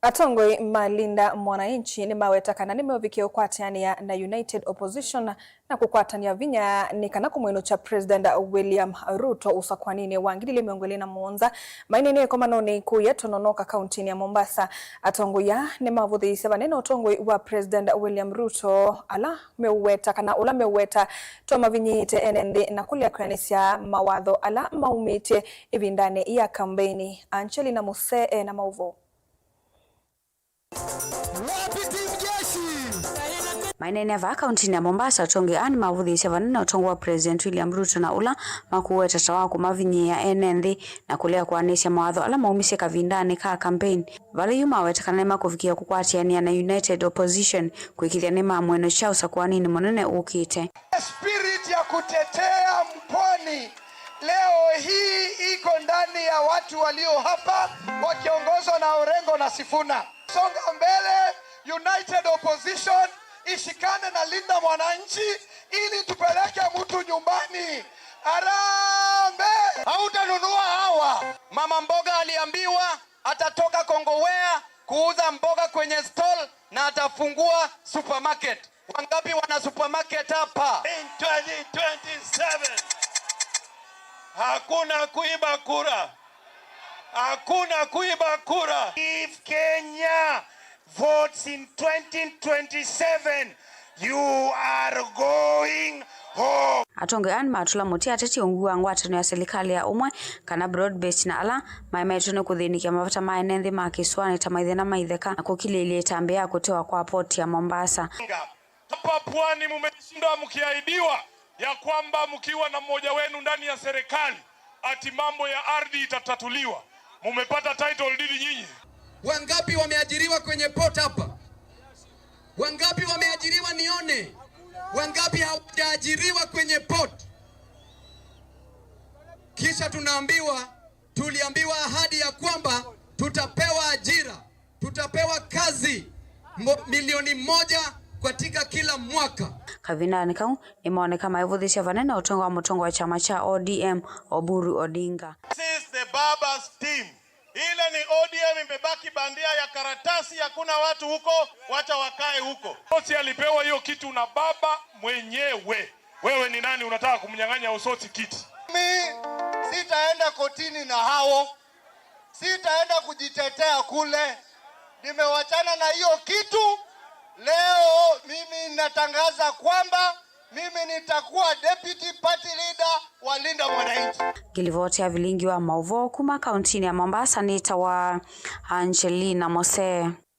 Atongoi malinda mwananchi ni mawetakana ni meovikio kwatania na United Opposition na kukwatania vinya ni kana kumwino cha President William Ruto usakwanini wangilile miongwele na muonza mainene komanoni kuyetononoka kauntini ya Mombasa. Atongoi ya ni mavuthi sebaneno atongoi wa President William Ruto ala meuwetakana ula meuweta toma vinyite NND na kulia kranisia mawadho ala maumite ibindane ya kampeni. Angelina Musee na mauvo. Mainene va kaunti ya Mombasa tonge ani mavuthi sevanena utongo wa President William Ruto na ula makuwe tatawa kumavinyi ya NND na kulea kuanisha mawadho ala maumise kavindani ka campaign vale yuma wetakana nema kufikia kukwatiania na United Opposition kuikilia nema mweno chao sakuanini monene ukite. Spirit ya kutetea mpwani leo hii iko ndani ya watu walio hapa wakiongozwa na Orengo na Sifuna. Songa mbele, United Opposition ishikane na linda mwananchi ili tupeleke mtu nyumbani. Arambe! Hautanunua hawa. Mama mboga aliambiwa atatoka Kongowea kuuza mboga kwenye stall na atafungua supermarket. Wangapi wana supermarket hapa? In 2027 hakuna kuiba kura. Hakuna kuiba kura. If Kenya votes in 2027, you are going home. Atonge ani matula muti ateti unguwa ngwatano ya serikali ya umwe kana broad based na ala maimetone kuthinikia mavata maenenthi makiswane tamaithena maitheka na kukililie tambe ya kutewa kwa port ya Mombasa. Hapa pwani mmeshinda mkiahidiwa ya kwamba mkiwa na mmoja wenu ndani ya serikali ati mambo ya ardhi itatatuliwa. Mumepata title deed nyinyi. Wangapi wameajiriwa kwenye port hapa? Wangapi wameajiriwa nione? Wangapi hawajaajiriwa kwenye port? Kisha tuliambiwa ahadi ya kwamba tutapewa ajira, tutapewa kazi milioni 1 katika kila mwaka. Kavindani kau imeoneka maivuthisha vanena utongo wa mutongo wa chama cha ODM Oburu Odinga. This is the Baba's team. Ile ni ODM imebaki bandia ya karatasi, hakuna watu huko, wacha wakae huko. Osoti alipewa hiyo kitu na baba mwenyewe. Wewe ni nani unataka kumnyang'anya Osoti kiti? Mimi sitaenda kotini na hao. Sitaenda kujitetea kule. Nimewachana na hiyo kitu. Leo mimi natangaza kwamba mimi nitakuwa deputy party leader wa linda mwananchi. Gilivoti ya vilingi wa mauvo kuma kauntini ya Mombasa ni tawa Angelina Musee.